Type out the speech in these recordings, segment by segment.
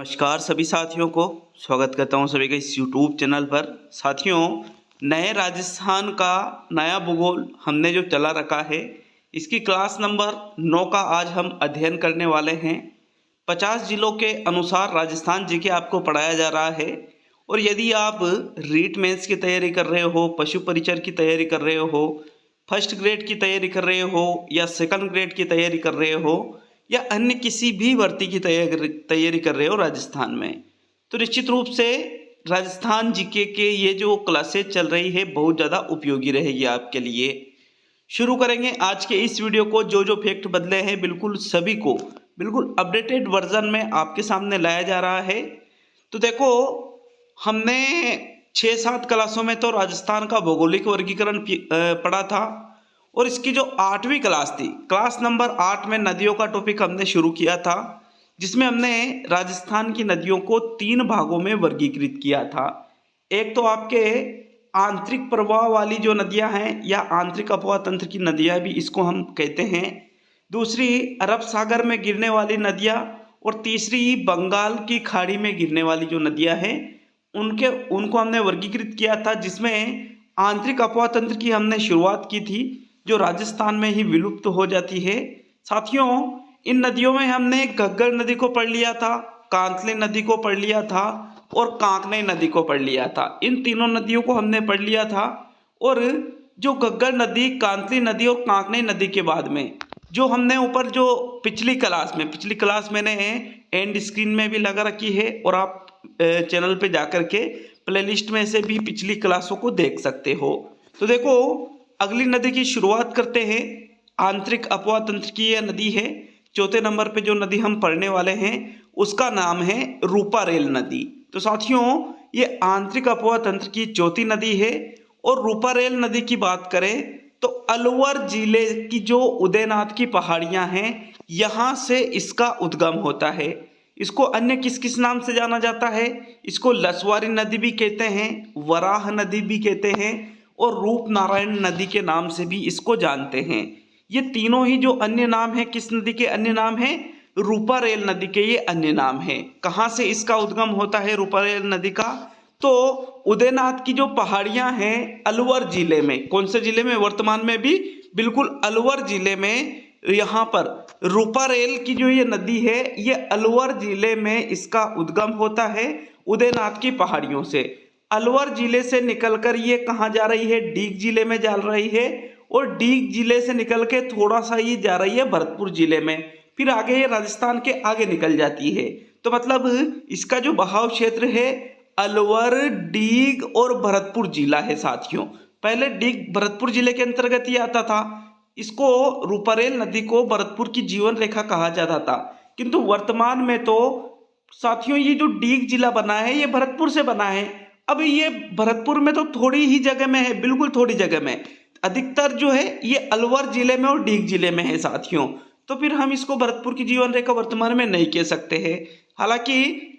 नमस्कार सभी साथियों को स्वागत करता हूं सभी का इस YouTube चैनल पर। साथियों, नए राजस्थान का नया भूगोल हमने जो चला रखा है, इसकी क्लास नंबर 9 का आज हम अध्ययन करने वाले हैं। 50 जिलों के अनुसार राजस्थान जी के आपको पढ़ाया जा रहा है। और यदि आप रीट मेंस की तैयारी कर रहे हो, पशु परिचर की तैयारी कर रहे हो, फर्स्ट ग्रेड की तैयारी कर रहे हो या सेकंड ग्रेड की तैयारी कर रहे हो या अन्य किसी भी भर्ती की तैयारी कर रहे हो राजस्थान में, तो निश्चित रूप से राजस्थान जीके के ये जो क्लासेस चल रही है बहुत ज़्यादा उपयोगी रहेगी आपके लिए। शुरू करेंगे आज के इस वीडियो को। जो फैक्ट बदले हैं बिल्कुल सभी को बिल्कुल अपडेटेड वर्जन में आपके सामने लाया जा रहा है। तो देखो, हमने 6-7 क्लासों में तो राजस्थान का भौगोलिक वर्गीकरण पढ़ा था और इसकी जो 8वीं क्लास थी, क्लास नंबर 8 में नदियों का टॉपिक हमने शुरू किया था, जिसमें हमने राजस्थान की नदियों को 3 भागों में वर्गीकृत किया था। एक तो आपके आंतरिक प्रवाह वाली जो नदियां हैं या आंतरिक अपवाह तंत्र की नदियां भी इसको हम कहते हैं, दूसरी अरब सागर में गिरने वाली नदियां और तीसरी बंगाल की खाड़ी में गिरने वाली जो नदियां हैं उनको हमने वर्गीकृत किया था, जिसमें आंतरिक अपवाह तंत्र की हमने शुरुआत की थी जो राजस्थान में ही विलुप्त हो जाती है। साथियों, इन नदियों में हमने घग्गर नदी को पढ़ लिया था, कांतले नदी को पढ़ लिया था और कांकने नदी को पढ़ लिया था। इन तीनों नदियों को हमने पढ़ लिया था। और जो घग्गर नदी, कांतली नदी और कांकने नदी के बाद में जो हमने ऊपर जो पिछली क्लास मैंने एंड स्क्रीन में भी लगा रखी है और आप चैनल पे जाकर के प्लेलिस्ट में से भी पिछली क्लासों को देख सकते हो। तो देखो, अगली नदी की शुरुआत करते हैं। आंतरिक अपवाह तंत्र की यह नदी है। चौथे नंबर पे जो नदी हम पढ़ने वाले हैं उसका नाम है रूपारेल नदी। तो साथियों, ये आंतरिक अपवाह तंत्र की चौथी नदी है। और रूपारेल नदी की बात करें तो अलवर जिले की जो उदयनाथ की पहाड़ियां हैं, यहां से इसका उद्गम होता है। इसको अन्य किस किस नाम से जाना जाता है? इसको लसवारी नदी भी कहते हैं, वराह नदी भी कहते हैं और रूपनारायण नदी के नाम से भी इसको जानते हैं। ये तीनों ही जो अन्य नाम है, किस नदी के अन्य नाम है? रूपारेल नदी के ये अन्य नाम है। कहाँ से इसका उद्गम होता है रूपारेल नदी का? तो उदयनाथ की जो पहाड़ियां हैं अलवर जिले में, कौन से जिले में? वर्तमान में भी बिल्कुल अलवर जिले में यहाँ पर रूपारेल की जो ये नदी है, ये अलवर जिले में इसका उद्गम होता है उदयनाथ की पहाड़ियों से। अलवर जिले से निकलकर ये कहाँ जा रही है? डीग जिले में जा रही है और डीग जिले से निकल के थोड़ा सा ये जा रही है भरतपुर जिले में, फिर आगे ये राजस्थान के आगे निकल जाती है। तो मतलब इसका जो बहाव क्षेत्र है अलवर, डीग और भरतपुर जिला है। साथियों, पहले डीग भरतपुर जिले के अंतर्गत ही आता था। इसको रूपारेल नदी को भरतपुर की जीवन रेखा कहा जाता था, किंतु वर्तमान में तो साथियों ये जो डीग जिला बना है ये भरतपुर से बना है। अब ये भरतपुर में तो थोड़ी ही जगह में है, बिल्कुल थोड़ी जगह में, अधिकतर जो है ये अलवर जिले में और डीग जिले में है साथियों। तो फिर हम इसको भरतपुर की जीवन रेखा वर्तमान में नहीं कह सकते हैं। हालांकि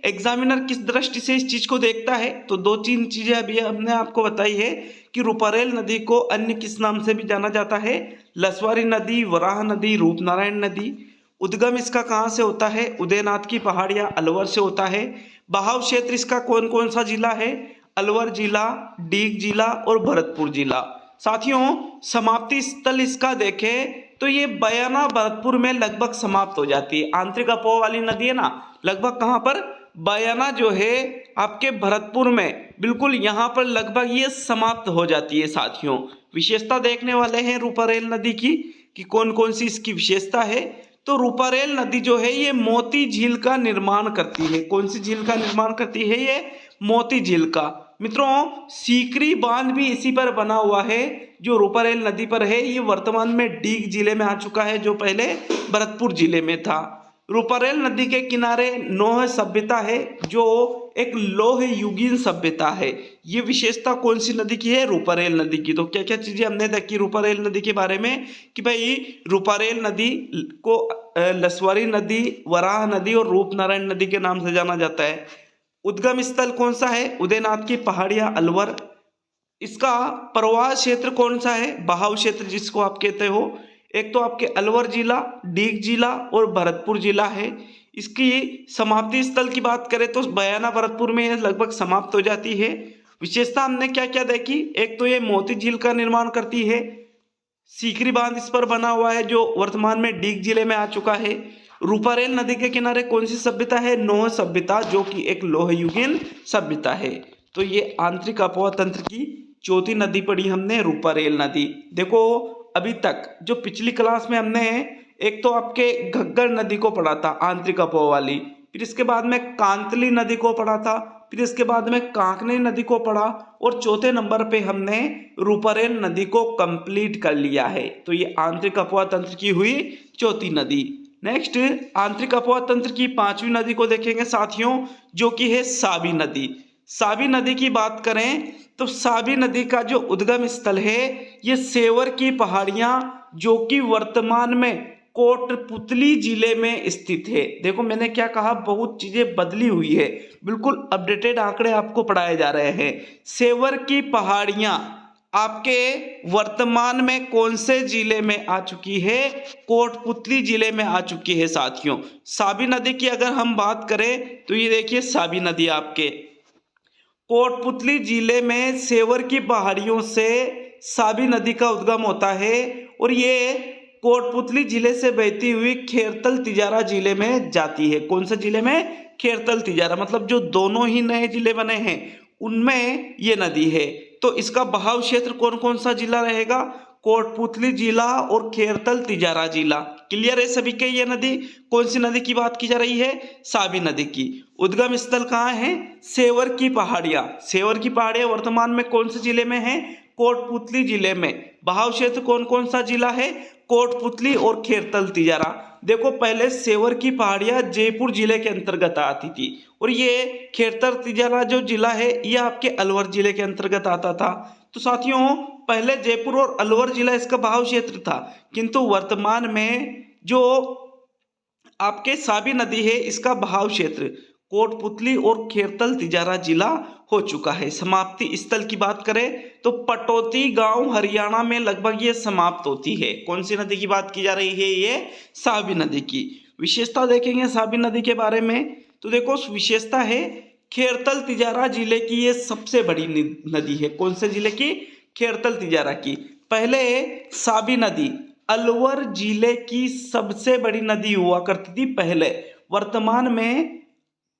एग्जामिनर किस दृष्टि से इस चीज को देखता है, तो 2-3 चीजें अभी हमने आपको बताई है कि रूपारेल नदी को अन्य किस नाम से भी जाना जाता है? लसवारी नदी, वराह नदी, रूपनारायण नदी। उद्गम इसका कहाँ से होता है? उदयनाथ की पहाड़ियां अलवर से होता है। बहाव क्षेत्र इसका कौन कौन सा जिला है? अलवर जिला, डीग जिला और भरतपुर जिला। साथियों, समाप्ति स्थल इसका देखें तो ये बयाना भरतपुर में लगभग समाप्त हो जाती है। आंतरिक अपवाह वाली नदी है ना, लगभग कहाँ पर? बयाना जो है आपके भरतपुर में, बिल्कुल यहाँ पर लगभग ये समाप्त हो जाती है। साथियों, विशेषता देखने वाले हैं रूपारेल नदी की कि कौन कौन सी इसकी विशेषता है। तो रूपारेल नदी जो है ये मोती झील का निर्माण करती है। कौन सी झील का निर्माण करती है? ये मोती झील का। मित्रों, सीकरी बांध भी इसी पर बना हुआ है जो रूपारेल नदी पर है। ये वर्तमान में डीग जिले में आ चुका है जो पहले भरतपुर जिले में था। रूपारेल नदी के किनारे नौह सभ्यता है जो एक लौह युगीन सभ्यता है। ये विशेषता कौन सी नदी की है? रूपारेल नदी की। तो क्या क्या चीजें हमने देखी रूपारेल नदी के बारे में कि भाई रूपारेल नदी को लसवारी नदी, वराह नदी और रूपनारायण नदी के नाम से जाना जाता है। उद्गम स्थल कौन सा है? उदयनाथ की पहाड़ियां अलवर। इसका प्रवाह क्षेत्र कौन सा है? बहाव क्षेत्र जिसको आप कहते हो, एक तो आपके अलवर जिला, डीग जिला और भरतपुर जिला है। इसकी समाप्ति स्थल की बात करें तो बयाना भरतपुर में लगभग समाप्त हो जाती है। विशेषता हमने क्या क्या देखी, एक तो ये मोती झील का निर्माण करती है, सीकरी बांध इस पर बना हुआ है जो वर्तमान में डीग जिले में आ चुका है। रूपारेल नदी के किनारे कौन सी सभ्यता है, नोह सभ्यता, जो कि एक लोहयुगीन सभ्यता है। तो ये आंतरिक अपवा तंत्र की चौथी नदी पढ़ी हमने, रूपारेल नदी। देखो अभी तक जो पिछली क्लास में हमने एक तो आपके घग्गर नदी को पढ़ा था आंतरिक अपवा वाली, फिर इसके बाद में कांतली नदी को पढ़ा था, फिर इसके बाद में कांकनी नदी को पढ़ा, और चौथे नंबर पे हमने रूपारेल नदी को कंप्लीट कर लिया है। तो ये आंतरिक अपवा तंत्र की हुई चौथी नदी। नेक्स्ट आंतरिक अपवा तंत्र की पांचवी नदी को देखेंगे साथियों, जो कि है साबी नदी। साबी नदी की बात करें तो साबी नदी का जो उद्गम स्थल है ये सेवर की पहाड़ियां, जो कि वर्तमान में कोटपुतली जिले में स्थित है। देखो मैंने क्या कहा, बहुत चीजें बदली हुई है, बिल्कुल अपडेटेड आंकड़े आपको पढ़ाए जा रहे हैं। सेवर की पहाड़ियां आपके वर्तमान में कौन से जिले में आ चुकी है, कोटपुतली जिले में आ चुकी है साथियों। साबी नदी की अगर हम बात करें तो ये देखिए साबी नदी आपके कोटपुतली जिले में सेवर की पहाड़ियों से साबी नदी का उद्गम होता है, और ये कोटपुतली जिले से बहती हुई खेरतल तिजारा जिले में जाती है। कौन से जिले में, खेरतल तिजारा, मतलब जो दोनों ही नए जिले बने हैं उनमें ये नदी है। तो इसका बहाव क्षेत्र कौन कौन सा जिला रहेगा, कोटपुतली जिला और खेरतल तिजारा जिला। क्लियर है सभी के। ये नदी कौन सी नदी की बात की जा रही है, साबी नदी की। उद्गम स्थल कहाँ है, सेवर की पहाड़ियां। सेवर की पहाड़ियां वर्तमान में कौन से जिले में है, कोटपुतली जिले में। बहाव क्षेत्र कौन कौन सा जिला है, कोटपुतली और खेरतल तिजारा। देखो पहले सेवर की पहाड़ियां जयपुर जिले के अंतर्गत आती थी, और ये खेरतल तिजारा जो जिला है ये आपके अलवर जिले के अंतर्गत आता था। तो साथियों पहले जयपुर और अलवर जिला इसका बहाव क्षेत्र था, किंतु वर्तमान में जो आपके साबी नदी है इसका बहाव क्षेत्र कोटपुतली और खेरतल तिजारा जिला हो चुका है। समाप्ति स्थल की बात करें तो पटौती गांव हरियाणा में लगभग ये समाप्त होती है। कौन सी नदी की बात की जा रही है, ये साबी नदी की। विशेषता देखेंगे साबी नदी के बारे में तो देखो विशेषता है खेरतल तिजारा जिले की ये सबसे बड़ी नदी है। कौन से जिले की, खेरतल तिजारा की। पहले साबी नदी अलवर जिले की सबसे बड़ी नदी हुआ करती थी पहले, वर्तमान में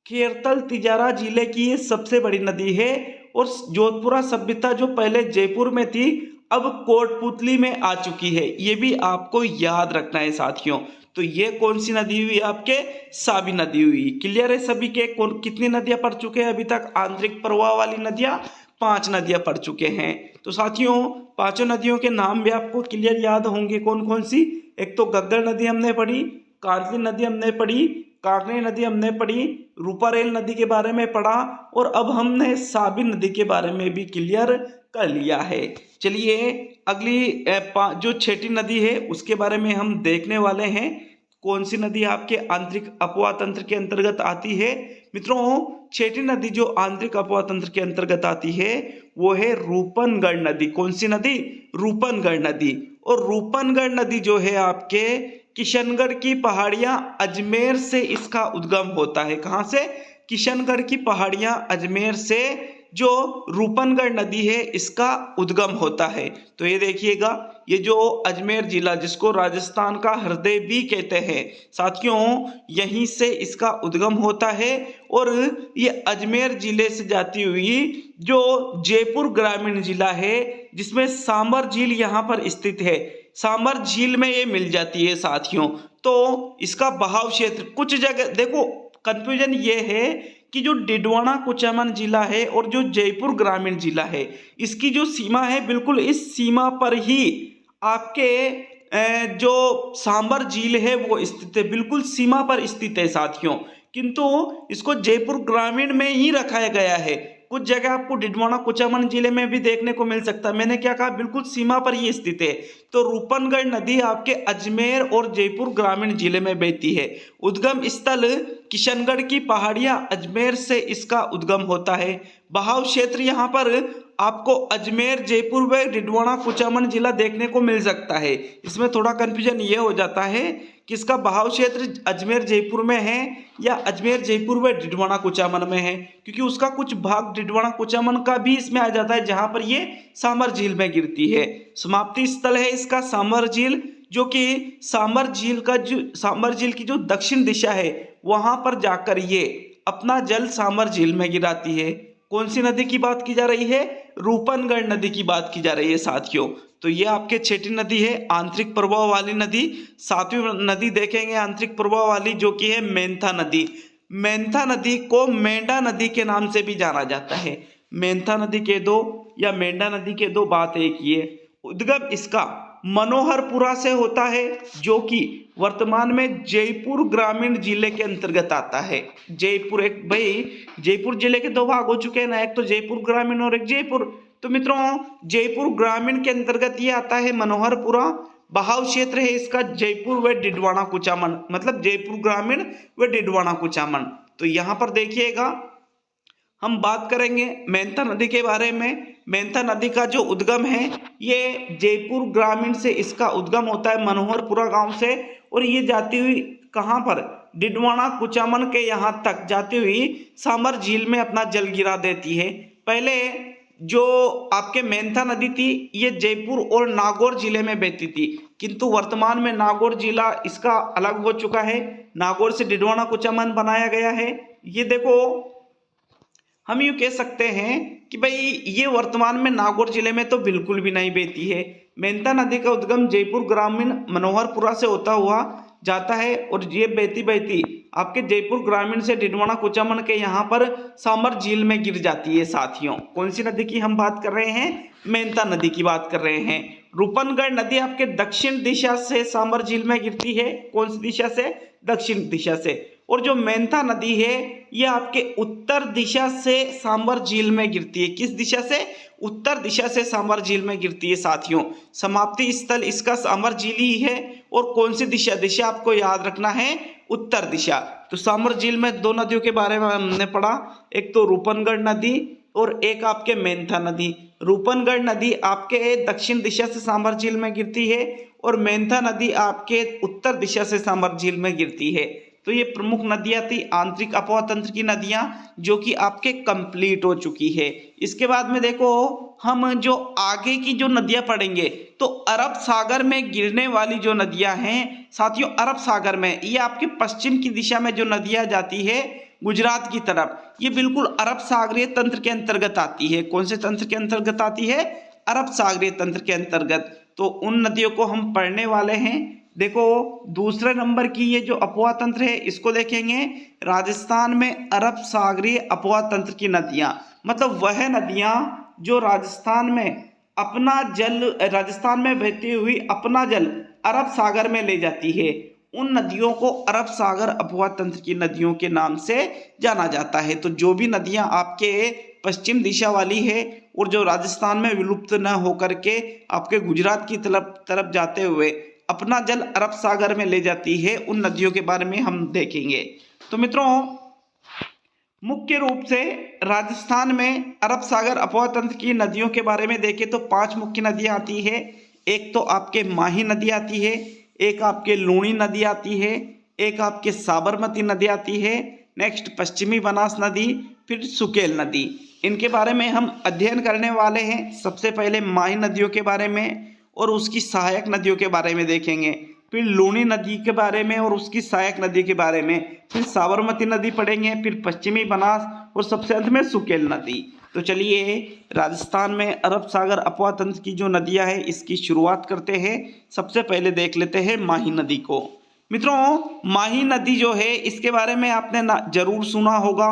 खेरतल तिजारा जिले की ये सबसे बड़ी नदी है। और जोधपुरा सभ्यता जो पहले जयपुर में थी अब कोटपुतली में आ चुकी है, ये भी आपको याद रखना है साथियों। तो ये कौन सी नदी हुई आपके, साबी नदी हुई। क्लियर है सभी के। कितनी नदियां पढ़ चुके हैं अभी तक, आंतरिक प्रवाह वाली नदियां 5 नदियां पढ़ चुके हैं। तो साथियों पांचों नदियों के नाम भी आपको क्लियर याद होंगे कौन कौन सी। एक तो घग्गर नदी हमने पढ़ी, कांतली नदी हमने पढ़ी, कांकनी नदी हमने पढ़ी, रूपारेल नदी के बारे में पढ़ा, और अब हमने साबी नदी के बारे में भी क्लियर कर लिया है। चलिए अगली जो छठी नदी है उसके बारे में हम देखने वाले हैं। कौन सी नदी आपके आंतरिक अपवा तंत्र के अंतर्गत आती है मित्रों। छठी नदी जो आंतरिक अपवा तंत्र के अंतर्गत आती है वो है रूपनगढ़ नदी। कौन सी नदी, रूपनगढ़ नदी। और रूपनगढ़ नदी जो है आपके किशनगढ़ की पहाड़ियां अजमेर से इसका उद्गम होता है। कहां से, किशनगढ़ की पहाड़ियां अजमेर से जो रूपनगढ़ नदी है इसका उद्गम होता है। तो ये देखिएगा ये जो अजमेर जिला जिसको राजस्थान का हृदय भी कहते हैं साथियों, यहीं से इसका उद्गम होता है। और ये अजमेर जिले से जाती हुई जो जयपुर ग्रामीण जिला है जिसमें सांबर झील यहाँ पर स्थित है, सांबर झील में ये मिल जाती है साथियों। तो इसका बहाव क्षेत्र कुछ जगह देखो कंफ्यूजन ये है कि जो डिडवाना कुचामन जिला है और जो जयपुर ग्रामीण जिला है इसकी जो सीमा है बिल्कुल इस सीमा पर ही आपके जो सांबर झील है वो स्थित है, बिल्कुल सीमा पर स्थित है साथियों। किंतु इसको जयपुर ग्रामीण में ही रखा गया है। कुछ जगह आपको डिडवाना कुचामन जिले में भी देखने को मिल सकता है। मैंने क्या कहा, बिल्कुल सीमा पर ही स्थित है। तो रूपनगढ़ नदी आपके अजमेर और जयपुर ग्रामीण जिले में बहती है। उद्गम स्थल किशनगढ़ की पहाड़ियां अजमेर से इसका उद्गम होता है। बहाव क्षेत्र यहाँ पर आपको अजमेर, जयपुर व डिडवाना कुचामन जिला देखने को मिल सकता है। इसमें थोड़ा कंफ्यूजन ये हो जाता है कि इसका बहाव क्षेत्र अजमेर जयपुर में है या अजमेर जयपुर व डिडवाना कुचामन में है, क्योंकि उसका कुछ भाग डिडवाना कुचामन का भी इसमें आ जाता है जहां पर ये सांभर झील में गिरती है। समाप्ति स्थल है इसका सांभर झील, जो कि सांभर झील की जो दक्षिण दिशा है वहां पर जाकर ये अपना जल सांभर झील में गिराती है। कौन सी नदी की बात की जा रही है? रूपनगढ़ नदी की बात की जा रही है साथियों। तो ये आपके छठी नदी है, आंतरिक प्रवाह वाली नदी। सातवीं नदी देखेंगे आंतरिक प्रवाह वाली, जो कि है मेंथा नदी। मेंथा नदी को मेंढा नदी के नाम से भी जाना जाता है। मेंथा नदी के दो या मेंढा नदी के दो बात एक ही है। उद्गम इसका मनोहरपुरा से होता है, जो कि वर्तमान में जयपुर ग्रामीण जिले के अंतर्गत आता है। जयपुर एक जयपुर जिले के दो भाग हो चुके हैं ना, एक तो जयपुर ग्रामीण और एक जयपुर। तो मित्रों जयपुर ग्रामीण के अंतर्गत ये आता है मनोहरपुरा। बहाव क्षेत्र है इसका जयपुर व डिडवाना कुचामन, मतलब जयपुर ग्रामीण व डिडवाना कुचामन। तो यहाँ पर देखिएगा हम बात करेंगे मेंथा नदी के बारे में। मेंथा नदी का जो उद्गम है ये जयपुर ग्रामीण से इसका उद्गम होता है, मनोहरपुरा गांव से, और ये जाती हुई कहाँ पर? डिडवाना कुचामन के यहाँ तक जाती हुई सांभर झील में अपना जल गिरा देती है। पहले जो आपके मेंथा नदी थी ये जयपुर और नागौर जिले में बहती थी, किंतु वर्तमान में नागौर जिला इसका अलग हो चुका है। नागौर से डिडवाना कुचामन बनाया गया है। ये देखो हम यूँ कह सकते हैं कि भाई ये वर्तमान में नागौर जिले में तो बिल्कुल भी नहीं बहती है। मेंथा नदी का उद्गम जयपुर ग्रामीण मनोहरपुरा से होता हुआ जाता है और ये बहती बहती आपके जयपुर ग्रामीण से डिडवाना कुचामन के यहाँ पर सांभर झील में गिर जाती है साथियों। कौन सी नदी की हम बात कर रहे हैं? मेंथा नदी की बात कर रहे हैं। रूपनगढ़ नदी आपके दक्षिण दिशा से सांभर झील में गिरती है। कौन सी दिशा से? दक्षिण दिशा से। और जो मेंथा नदी है ये आपके उत्तर दिशा से सांभर झील में गिरती है। किस दिशा से? उत्तर दिशा से सांभर झील में गिरती है साथियों। समाप्ति स्थल इसका सांभर झील ही है। और कौन सी दिशा? दिशा आपको याद रखना है उत्तर दिशा। तो सांभर झील में दो नदियों के बारे में हमने पढ़ा, एक तो रूपनगढ़ नदी और एक आपके मेंथा नदी। रूपनगढ़ नदी आपके दक्षिण दिशा से सांभर झील में गिरती है और मेंथा नदी आपके उत्तर दिशा से सांभर झील में गिरती है। तो ये प्रमुख नदियां थी आंतरिक अपवाह तंत्र की नदियां, जो कि आपके कंप्लीट हो चुकी है। इसके बाद में देखो हम जो आगे की जो नदियां पढ़ेंगे तो अरब सागर में गिरने वाली जो नदियां हैं साथियों, अरब सागर में ये आपके पश्चिम की दिशा में जो नदियां जाती है गुजरात की तरफ, ये बिल्कुल अरब सागरीय तंत्र के अंतर्गत आती है। कौन से तंत्र के अंतर्गत आती है? अरब सागरीय तंत्र के अंतर्गत। तो उन नदियों को हम पढ़ने वाले हैं। देखो दूसरे नंबर की ये जो अपवाह तंत्र है इसको देखेंगे। राजस्थान में अरब सागरीय अपवाह तंत्र की नदियां, मतलब वह नदियां जो राजस्थान में अपना जल, राजस्थान में बहती हुई अपना जल अरब सागर में ले जाती है, उन नदियों को अरब सागर अपवाह तंत्र की नदियों के नाम से जाना जाता है। तो जो भी नदियां आपके पश्चिम दिशा वाली है और जो राजस्थान में विलुप्त न होकर के आपके गुजरात की तरफ जाते हुए अपना जल अरब सागर में ले जाती है, उन नदियों के बारे में हम देखेंगे। तो मित्रों मुख्य रूप से राजस्थान में अरब सागर अपवाह तंत्र की नदियों के बारे में देखें तो 5 मुख्य नदियां आती है। एक तो आपके माही नदी आती है, एक आपके लूणी नदी आती है, एक आपके साबरमती नदी आती है, नेक्स्ट पश्चिमी बनास नदी, फिर सुकेल नदी। इनके बारे में हम अध्ययन करने वाले हैं। सबसे पहले माही नदियों के बारे में और उसकी सहायक नदियों के बारे में देखेंगे, फिर लूणी नदी के बारे में और उसकी सहायक नदी के बारे में, फिर साबरमती नदी पढ़ेंगे, फिर पश्चिमी बनास और सबसे अंत में सुकेल नदी। तो चलिए राजस्थान में अरब सागर अपवाह तंत्र की जो नदियां हैं इसकी शुरुआत करते हैं। सबसे पहले देख लेते हैं माही नदी को। मित्रों माही नदी जो है इसके बारे में आपने जरूर सुना होगा।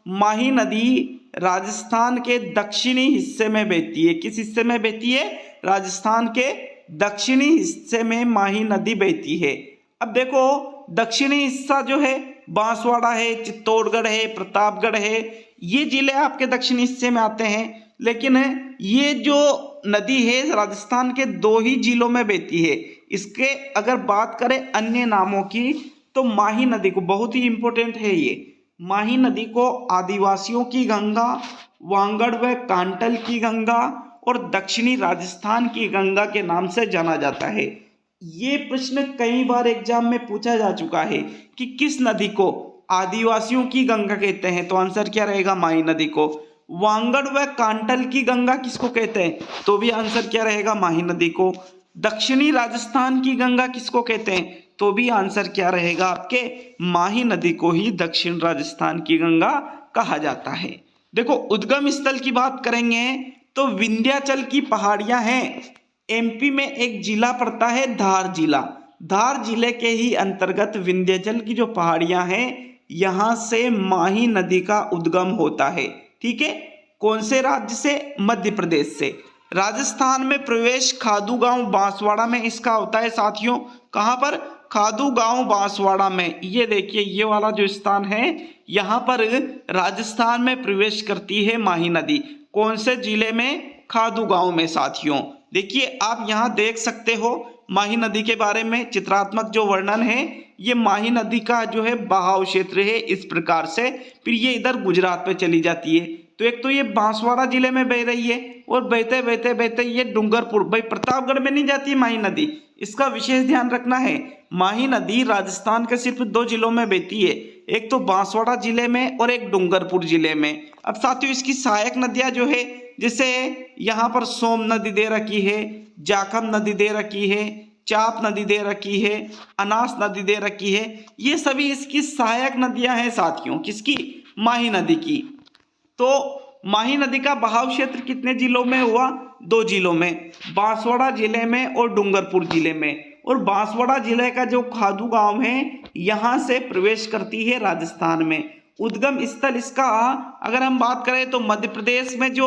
माही नदी राजस्थान के दक्षिणी हिस्से में बहती है। किस हिस्से में बहती है? राजस्थान के दक्षिणी हिस्से में माही नदी बहती है। अब देखो दक्षिणी हिस्सा जो है बांसवाड़ा है, चित्तौड़गढ़ है, प्रतापगढ़ है, ये जिले आपके दक्षिणी हिस्से में आते हैं। लेकिन ये जो नदी है राजस्थान के 2 ही जिलों में बहती है। इसके अगर बात करें अन्य नामों की तो माही नदी को, बहुत ही इंपॉर्टेंट है ये, माही नदी को आदिवासियों की गंगा वांगड़ व कांटल की गंगा और दक्षिणी राजस्थान की गंगा के नाम से जाना जाता है। ये प्रश्न कई बार एग्जाम में पूछा जा चुका है कि किस नदी को आदिवासियों की गंगा कहते हैं, तो आंसर क्या रहेगा, माही नदी को। वांगड़ व कांटल की गंगा किसको कहते हैं, तो भी आंसर क्या रहेगा, माही नदी को। दक्षिणी राजस्थान की गंगा किसको कहते हैं, तो भी आंसर क्या रहेगा आपके, माही नदी को ही दक्षिण राजस्थान की गंगा कहा जाता है। देखो उद्गम स्थल की बात करेंगे तो विंध्याचल की पहाड़ियां हैं। एमपी में एक जिला पड़ता है धार जिला, धार जिले के ही अंतर्गत विंध्याचल की जो पहाड़ियां हैं यहां से माही नदी का उद्गम होता है। ठीक है, कौन से राज्य से, मध्य प्रदेश से। राजस्थान में प्रवेश खादू गांव बांसवाड़ा में इसका होता है साथियों, कहां पर, खादू गांव बांसवाड़ा में। ये देखिए ये वाला जो स्थान है यहाँ पर राजस्थान में प्रवेश करती है माही नदी। कौन से जिले में, खादू गांव में साथियों। देखिए आप यहाँ देख सकते हो माही नदी के बारे में चित्रात्मक जो वर्णन है, ये माही नदी का जो है बहाव क्षेत्र है इस प्रकार से। फिर ये इधर गुजरात पे चली जाती है, तो एक तो ये बांसवाड़ा जिले में बह रही है और बहते बहते बहते ये डूंगरपुर, भाई प्रतापगढ़ में नहीं जाती माही नदी, इसका विशेष ध्यान रखना है। माही नदी राजस्थान के सिर्फ 2 जिलों में बहती है, एक तो बांसवाड़ा जिले में और एक डूंगरपुर जिले में। अब साथियों इसकी सहायक नदियां जो है, जैसे यहाँ पर सोम नदी दे रखी है, जाखम नदी दे रखी है, चाप नदी दे रखी है, अनास नदी दे रखी है, ये सभी इसकी सहायक नदियां हैं साथियों, किसकी, माही नदी की। तो माही नदी का बहाव क्षेत्र कितने जिलों में हुआ, 2 जिलों में, बांसवाड़ा जिले में और डूंगरपुर जिले में। और बांसवाड़ा जिले का जो खादू गांव है यहाँ से प्रवेश करती है राजस्थान में। उद्गम स्थल इसका अगर हम बात करें तो मध्य प्रदेश में जो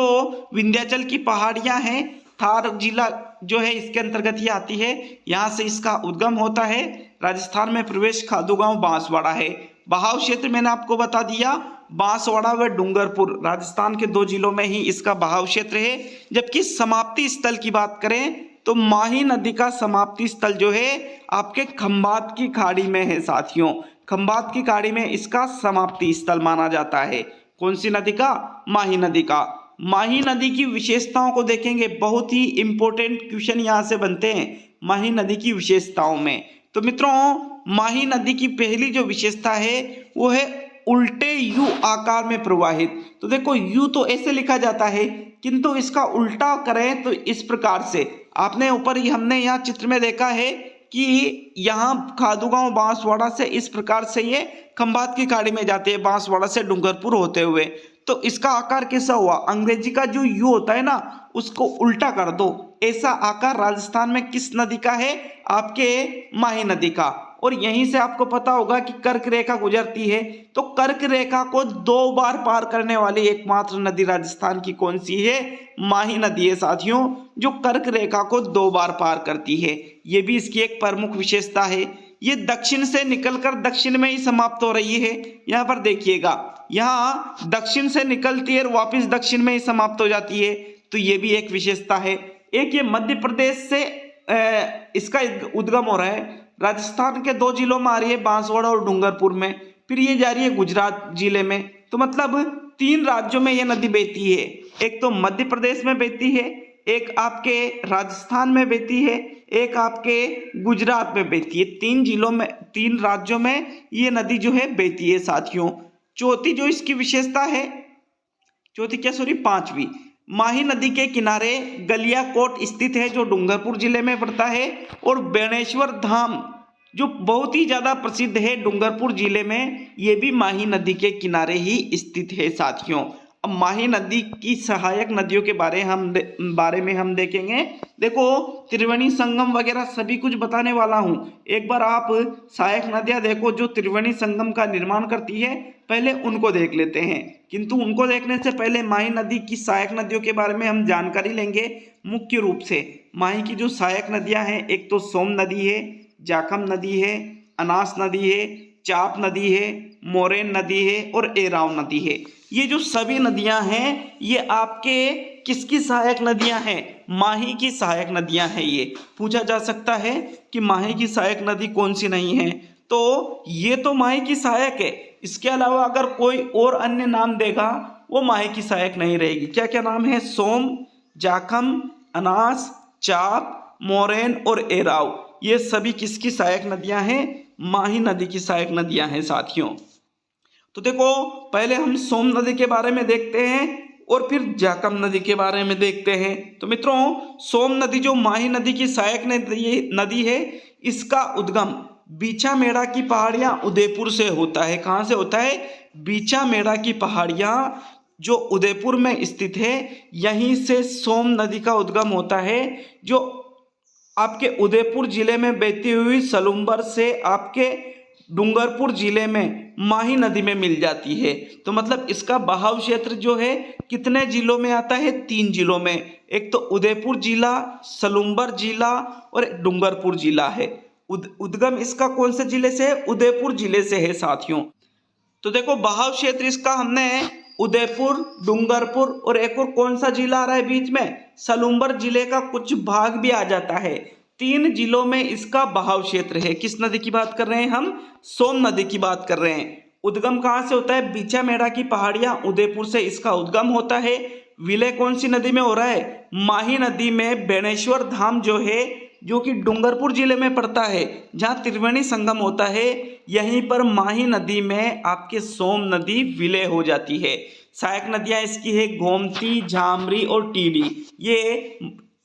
विंध्याचल की पहाड़ियां हैं, थार जिला जो है इसके अंतर्गत ये आती है, यहाँ से इसका उद्गम होता है। राजस्थान में प्रवेश खादू गांव बांसवाड़ा है। बहाव क्षेत्र मैंने आपको बता दिया, बांसवाड़ा व डूंगरपुर राजस्थान के 2 जिलों में ही इसका बहाव क्षेत्र है। जबकि समाप्ति स्थल की बात करें तो माही नदी का समाप्ति स्थल जो है आपके खंभात की खाड़ी में है साथियों, खंभात की खाड़ी में इसका समाप्ति स्थल माना जाता है। कौन सी नदी का, माही नदी का। माही नदी की विशेषताओं को देखेंगे, बहुत ही इंपॉर्टेंट क्वेश्चन यहाँ से बनते हैं माही नदी की विशेषताओं में। तो मित्रों माही नदी की पहली जो विशेषता है वो है उल्टे यू आकार में प्रवाहित। तो देखो यू तो ऐसे लिखा जाता है, किंतु इसका उल्टा करें तो इस प्रकार से, आपने ऊपर ही हमने यहाँ चित्र में देखा है कि यहाँ खादू गांव बांसवाड़ा से इस प्रकार से ये खंभात की खाड़ी में जाते हैं, बांसवाड़ा से डूंगरपुर होते हुए। तो इसका आकार कैसा हुआ, अंग्रेजी का जो यू होता है ना उसको उल्टा कर दो, ऐसा आकार राजस्थान में किस नदी का है, आपके माही नदी का। और यहीं से आपको पता होगा कि कर्क रेखा गुजरती है, तो कर्क रेखा को 2 बार पार करने वाली एकमात्र नदी राजस्थान की कौन सी है, माही नदी है साथियों, जो कर्क रेखा को 2 बार पार करती है। ये भी इसकी एक प्रमुख विशेषता है। ये दक्षिण से निकलकर दक्षिण में ही समाप्त हो रही है। यहाँ पर देखिएगा, यहाँ दक्षिण से निकलती है और वापिस दक्षिण में ही समाप्त हो जाती है, तो ये भी एक विशेषता है। एक ये मध्य प्रदेश से इसका उद्गम हो रहा है, राजस्थान के 2 जिलों में आ रही है, बांसवाड़ा और डूंगरपुर में, फिर ये जा रही है गुजरात जिले में। तो मतलब 3 राज्यों में ये नदी बहती है, एक तो मध्य प्रदेश में बहती है, एक आपके राजस्थान में बहती है, एक आपके गुजरात में बहती है। 3 जिलों में, 3 राज्यों में ये नदी जो है बहती है साथियों। चौथी जो इसकी विशेषता है, पांचवी, माही नदी के किनारे गलियाकोट स्थित है जो डूंगरपुर जिले में पड़ता है, और बेणेश्वर धाम जो बहुत ही ज्यादा प्रसिद्ध है डूंगरपुर जिले में, ये भी माही नदी के किनारे ही स्थित है साथियों। अब माही नदी की सहायक नदियों के बारे में हम देखेंगे। देखो त्रिवेणी संगम वगैरह सभी कुछ बताने वाला हूँ। एक बार आप सहायक नदियाँ देखो जो त्रिवेणी संगम का निर्माण करती है, पहले उनको देख लेते हैं। किंतु उनको देखने से पहले माही नदी की सहायक नदियों के बारे में हम जानकारी लेंगे। मुख्य रूप से माही की जो सहायक नदियाँ हैं, एक तो सोम नदी है, जाखम नदी है, अनास नदी है, चाप नदी है, मोरेन नदी है और एराव नदी है। ये जो सभी नदियां हैं ये आपके किसकी सहायक नदियां हैं, माही की सहायक नदियां हैं। ये पूछा जा सकता है कि माही की सहायक नदी कौन सी नहीं है, तो ये तो माही की सहायक है। इसके अलावा अगर कोई और अन्य नाम देगा वो माही की सहायक नहीं रहेगी। क्या क्या नाम है? सोम, जाखम, अनास, चाप, मोरेन और एराव, ये सभी किसकी सहायक नदियां हैं? माही नदी की सहायक नदियां हैं साथियों। तो देखो पहले हम सोम नदी के बारे में देखते हैं और फिर जाखम नदी के बारे में देखते हैं। तो मित्रों, सोम नदी जो माही नदी की सहायक नदी है, इसका उद्गम बीछा मेड़ा की पहाड़ियां उदयपुर से होता है। कहाँ से होता है? बीछा मेड़ा की पहाड़ियां जो उदयपुर में स्थित है, यहीं से सोम नदी का उद्गम होता है, जो आपके उदयपुर जिले में बहती हुई सलुम्बर से आपके डूंगरपुर जिले में माही नदी में मिल जाती है। तो मतलब इसका बहाव क्षेत्र जो है कितने जिलों में आता है? 3 जिलों में। एक तो उदयपुर जिला, सलुम्बर जिला और डूंगरपुर जिला है। उद्गम इसका कौन से जिले से है? उदयपुर जिले से है साथियों। तो देखो बहाव क्षेत्र इसका हमने उदयपुर, डूंगरपुर और एक और कौन सा जिला आ रहा है बीच में? सलुम्बर जिले का कुछ भाग भी आ जाता है। 3 जिलों में इसका बहाव क्षेत्र है। किस नदी की बात कर रहे हैं हम? सोम नदी की बात कर रहे हैं। उद्गम कहाँ से होता है? बीछा मेड़ा की पहाड़ियां उदयपुर से इसका उद्गम होता है। विलय कौन सी नदी में हो रहा है? माही नदी में। बेणेश्वर धाम जो है, जो कि डूंगरपुर जिले में पड़ता है, जहाँ त्रिवेणी संगम होता है, यहीं पर माही नदी में आपके सोम नदी विलय हो जाती है। सहायक नदियां इसकी है गोमती, झामरी और टीडी, ये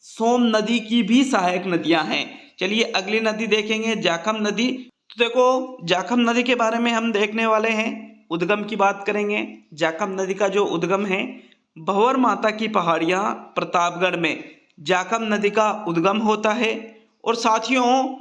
सोम नदी की भी सहायक नदियां हैं। चलिए अगली नदी देखेंगे, जाखम नदी। तो देखो जाखम नदी के बारे में हम देखने वाले हैं, उद्गम की बात करेंगे। जाखम नदी का जो उद्गम है, भंवर माता की पहाड़ियां प्रतापगढ़ में जाखम नदी का उद्गम होता है। और साथियों,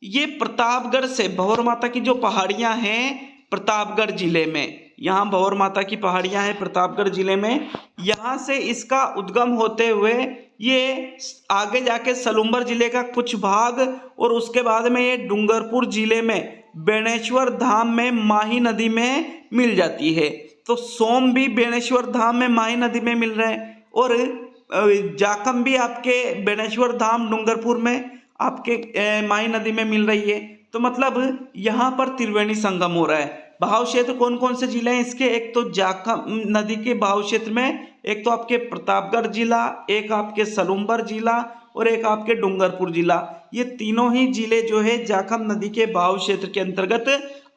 ये प्रतापगढ़ से भंवर माता की जो पहाड़ियां हैं प्रतापगढ़ जिले में, यहाँ भंवर माता की पहाड़ियां हैं प्रतापगढ़ जिले में, यहाँ से इसका उद्गम होते हुए ये आगे जाके सलुम्बर जिले का कुछ भाग और उसके बाद में ये डूंगरपुर जिले में बेणेश्वर धाम में माही नदी में मिल जाती है। तो सोम भी बेणेश्वर धाम में माही नदी में मिल रहा है और जाखम भी आपके बेणेश्वर धाम डूंगरपुर में आपके माही नदी में मिल रही है। तो मतलब यहाँ पर त्रिवेणी संगम हो रहा है। बहाव क्षेत्र कौन कौन से जिले हैं इसके? एक तो जाखम नदी के बहाव क्षेत्र में एक तो आपके प्रतापगढ़ जिला, एक आपके सलुम्बर जिला और एक आपके डूंगरपुर जिला, ये तीनों ही जिले जो है जाखम नदी के बहाव क्षेत्र के अंतर्गत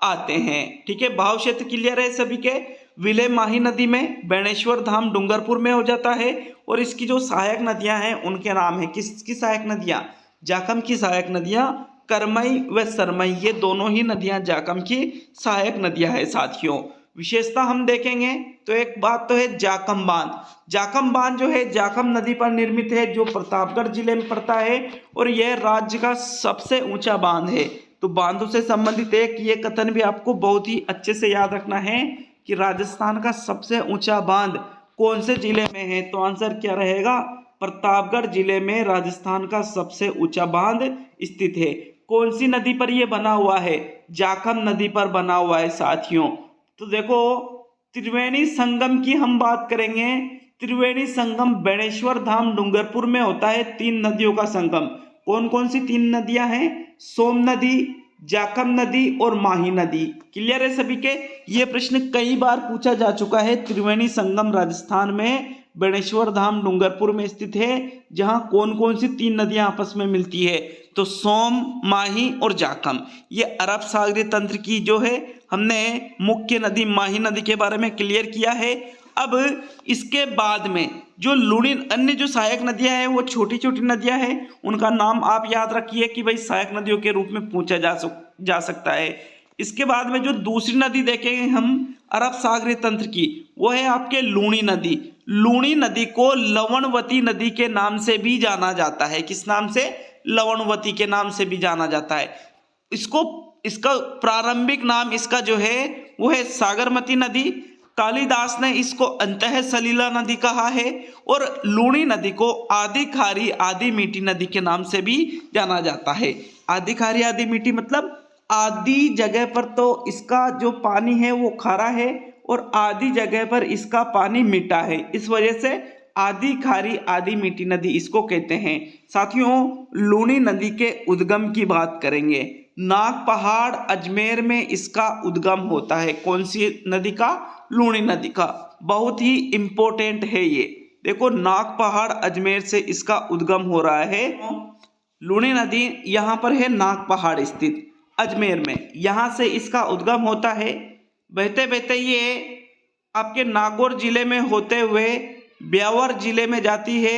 आते हैं। ठीक है, बहाव क्षेत्र क्लियर है सभी के। विलय माही नदी में, बेणेश्वर धाम डूंगरपुर में हो जाता है और इसकी जो सहायक नदियां हैं उनके नाम है, किसकी सहायक नदियां? जाखम की सहायक नदियां करमई व सरमई, ये दोनों ही नदियां जाखम की सहायक नदियां है साथियों। विशेषता हम देखेंगे तो एक बात तो है जाखम बांध। जाखम बांध जो है जाखम नदी पर निर्मित है, जो प्रतापगढ़ जिले में पड़ता है और यह राज्य का सबसे ऊंचा बांध है। तो बांधों से संबंधित एक ये कथन भी आपको बहुत ही अच्छे से याद रखना है कि राजस्थान का सबसे ऊंचा बांध कौन से जिले में है? तो आंसर क्या रहेगा? प्रतापगढ़ जिले में राजस्थान का सबसे ऊंचा बांध स्थित है। कौन सी नदी पर यह बना हुआ है? जाखम नदी पर बना हुआ है साथियों। तो देखो त्रिवेणी संगम की हम बात करेंगे। त्रिवेणी संगम बेणेश्वर धाम डूंगरपुर में होता है। 3 नदियों का संगम। कौन कौन सी 3 नदियां हैं? सोम नदी, जाखम नदी और माही नदी। क्लियर है सभी के? ये प्रश्न कई बार पूछा जा चुका है। त्रिवेणी संगम राजस्थान में बेणेश्वर धाम डूंगरपुर में स्थित है, जहां कौन कौन सी 3 नदियां आपस में मिलती है? तो सोम, माही और जाखम। ये अरब सागरीय तंत्र की जो है हमने मुख्य नदी माही नदी के बारे में क्लियर किया है। अब इसके बाद में जो लुणी अन्य जो सहायक नदियां हैं वो छोटी छोटी नदियां हैं, उनका नाम आप याद रखिए कि भाई सहायक नदियों के रूप में पूछा जा सकता है। इसके बाद में जो दूसरी नदी देखेंगे हम अरब सागरीय तंत्र की, वो है आपके लूणी नदी। लूणी नदी को लवणवती नदी के नाम से भी जाना जाता है। किस नाम से? लवणवती के नाम से भी जाना जाता है। इसका प्रारंभिक नाम इसका जो है वो है सागरमती नदी। कालिदास ने इसको अंतः सलीला नदी कहा है और लूणी नदी को आदि खारी आदि मीठी नदी के नाम से भी जाना जाता है। आदि खारी आदि मीठी मतलब आदि जगह पर तो इसका जो पानी है वो खारा है और आदि जगह पर इसका पानी मीठा है, इस वजह से आदि खारी आदि मीठी नदी इसको कहते हैं। साथियों, लूणी नदी के उद्गम की बात करेंगे। नाग पहाड़ अजमेर में इसका उद्गम होता है। कौन सी नदी का? लूणी नदी का। बहुत ही इंपॉर्टेंट है ये। देखो नाग पहाड़ अजमेर से इसका उद्गम हो रहा है। लूणी नदी यहाँ पर है नाग पहाड़ स्थित अजमेर में, यहाँ से इसका उद्गम होता है। बहते बहते ये आपके नागौर जिले में होते हुए ब्यावर जिले में जाती है।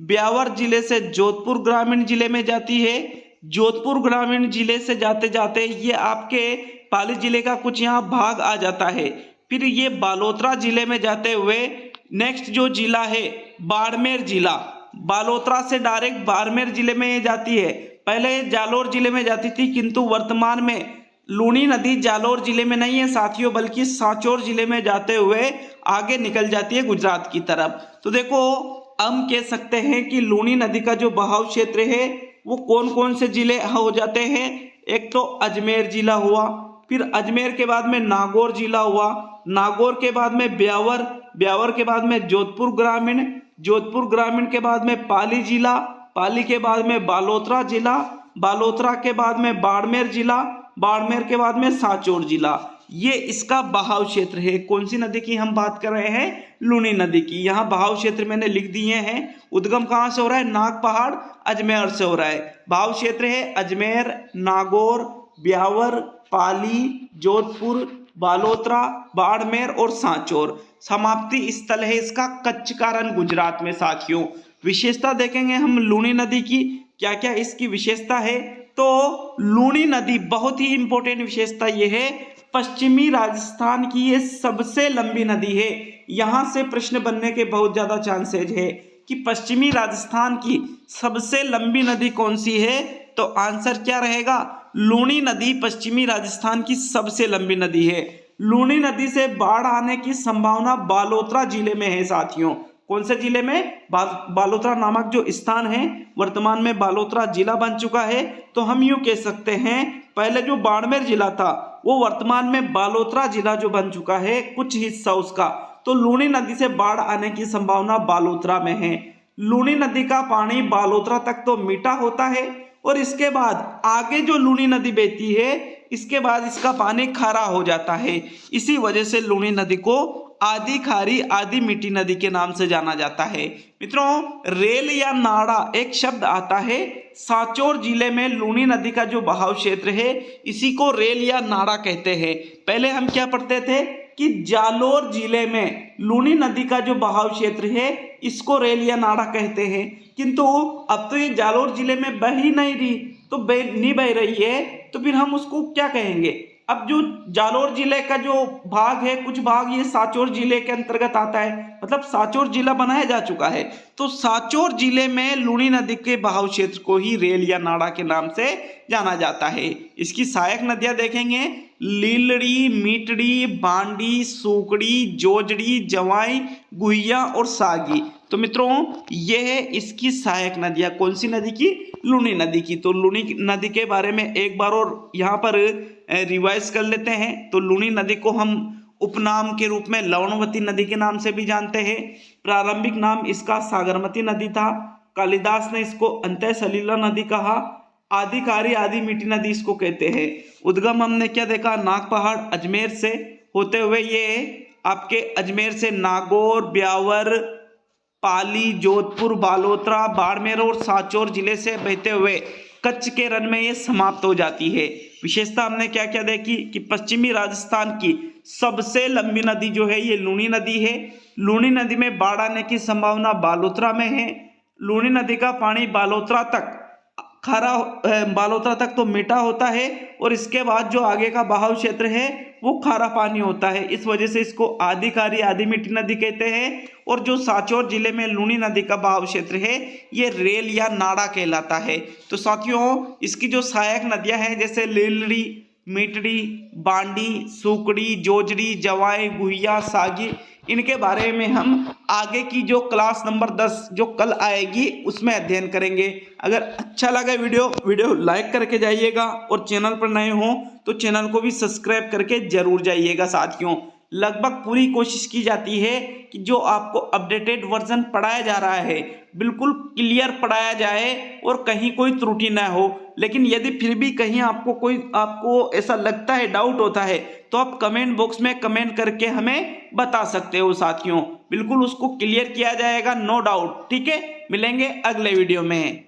ब्यावर जिले से जोधपुर ग्रामीण जिले में जाती है। जोधपुर ग्रामीण जिले से जाते जाते ये आपके पाली जिले का कुछ यहाँ भाग आ जाता है। फिर ये बालोतरा जिले में जाते हुए नेक्स्ट जो जिला है बाड़मेर जिला, बालोतरा से डायरेक्ट बाड़मेर जिले में ये जाती है। पहले जालोर जिले में जाती थी, किंतु वर्तमान में लूणी नदी जालोर जिले में नहीं है साथियों, बल्कि सांचौर जिले में जाते हुए आगे निकल जाती है गुजरात की तरफ। तो देखो हम कह सकते हैं कि लूणी नदी का जो बहाव क्षेत्र है वो कौन कौन से जिले हो जाते हैं। एक तो अजमेर जिला हुआ, फिर अजमेर के बाद में नागौर जिला हुआ, नागौर के बाद में ब्यावर, ब्यावर के बाद में जोधपुर ग्रामीण, जोधपुर ग्रामीण के बाद में पाली जिला, पाली के बाद में बालोतरा जिला, बालोतरा के बाद में बाड़मेर जिला, बाड़मेर के बाद में सांचौर जिला। ये इसका बहाव क्षेत्र है। कौन सी नदी की हम बात कर रहे हैं? लूणी नदी की। यहाँ बहाव क्षेत्र मैंने लिख दिए हैं। उद्गम कहाँ से हो रहा है? नाग पहाड़ अजमेर से हो रहा है। बहाव क्षेत्र है अजमेर, नागौर, ब्यावर, पाली, जोधपुर, बालोतरा, बाड़मेर और सांचौर। समाप्ति स्थल है इसका कच्छ का रण गुजरात में साथियों। विशेषता देखेंगे हम लूणी नदी की, क्या क्या इसकी विशेषता है। तो लूणी नदी बहुत ही इंपॉर्टेंट विशेषता यह है, पश्चिमी राजस्थान की ये सबसे लंबी नदी है। यहां से प्रश्न बनने के बहुत ज्यादा चांसेज है कि पश्चिमी राजस्थान की सबसे लंबी नदी कौन सी है। तो आंसर क्या रहेगा? लूणी नदी पश्चिमी राजस्थान की सबसे लंबी नदी है। लूणी नदी से बाढ़ आने की संभावना बालोतरा जिले में है साथियों। कौन से जिले में? बालोतरा नामक जो स्थान है, वर्तमान में बालोतरा जिला बन चुका है। तो हम यूं कह सकते हैं पहले जो बाड़मेर जिला था वो वर्तमान में बालोतरा जिला जो बन चुका है कुछ हिस्सा उसका। तो लूणी नदी से बाढ़ आने की संभावना बालोतरा में है। लूणी नदी का पानी बालोतरा तक तो मीठा होता है और इसके बाद आगे जो लूणी नदी बहती है इसके बाद इसका पानी खारा हो जाता है। इसी वजह से लूणी नदी को आधी खारी आधी मीठी नदी के नाम से जाना जाता है। मित्रों रेल या नाड़ा एक शब्द आता है। सांचौर जिले में लूणी नदी का जो बहाव क्षेत्र है इसी को रेल या नाड़ा कहते हैं। पहले हम क्या पढ़ते थे कि जालोर जिले में लूणी नदी का जो बहाव क्षेत्र है इसको रेल या नाड़ा कहते हैं, किंतु अब तो ये जालोर जिले में बह ही नहीं रही, तो नहीं बह रही है, तो फिर हम उसको क्या कहेंगे? अब जो जालोर जिले का जो भाग है, कुछ भाग ये सांचौर जिले के अंतर्गत आता है, मतलब सांचौर जिला बनाया जा चुका है। तो सांचौर जिले में लूणी नदी के बहाव क्षेत्र को ही रेल या नाड़ा के नाम से जाना जाता है। इसकी सहायक नदियां देखेंगे लीलड़ी, मीटड़ी, बांडी, सूकड़ी, जोजड़ी, जवाई, गुहिया और सागी। तो मित्रों ये है इसकी सहायक नदियां। कौन सी नदी की? लूणी नदी की। तो लूणी नदी के बारे में एक बार और यहाँ पर रिवाइज कर लेते हैं। तो लूणी नदी को हम उपनाम के रूप में लवणवती नदी के नाम से भी जानते हैं। प्रारंभिक नाम इसका सागरमती नदी था। कालिदास ने इसको अंतः सलीला नदी कहा। आधिकारी आदि मीठी नदी इसको कहते हैं। उद्गम हमने क्या देखा? नाग पहाड़ अजमेर से होते हुए ये आपके अजमेर से नागौर, ब्यावर, पाली, जोधपुर, बालोतरा, बाड़मेर और सांचौर जिले से बहते हुए कच्छ के रण में ये समाप्त हो जाती है। विशेषता हमने क्या क्या देखी कि पश्चिमी राजस्थान की सबसे लंबी नदी जो है ये लूणी नदी है। लूणी नदी में बाढ़ आने की संभावना बालोतरा में है। लूणी नदी का पानी बालोतरा तक तो मीठा होता है और इसके बाद जो आगे का बहाव क्षेत्र है वो खारा पानी होता है। इस वजह से इसको आधी खारी आधी मीठी नदी कहते हैं। और जो सांचौर जिले में लूणी नदी का बहाव क्षेत्र है ये रेल या नाड़ा कहलाता है। तो साथियों इसकी जो सहायक नदियां हैं जैसे लीलड़ी, मीटड़ी, बांडी, सूकड़ी, जोजड़ी, जवाई, गुहिया, सागी, इनके बारे में हम आगे की जो क्लास नंबर 10 जो कल आएगी उसमें अध्ययन करेंगे। अगर अच्छा लगा वीडियो लाइक करके जाइएगा और चैनल पर नए हो तो चैनल को भी सब्सक्राइब करके जरूर जाइएगा साथियों। लगभग पूरी कोशिश की जाती है कि जो आपको अपडेटेड वर्जन पढ़ाया जा रहा है बिल्कुल क्लियर पढ़ाया जाए और कहीं कोई त्रुटि ना हो। लेकिन यदि फिर भी कहीं आपको ऐसा लगता है, डाउट होता है, तो आप कमेंट बॉक्स में कमेंट करके हमें बता सकते हो साथियों। बिल्कुल उसको क्लियर किया जाएगा, नो डाउट। ठीक है, मिलेंगे अगले वीडियो में।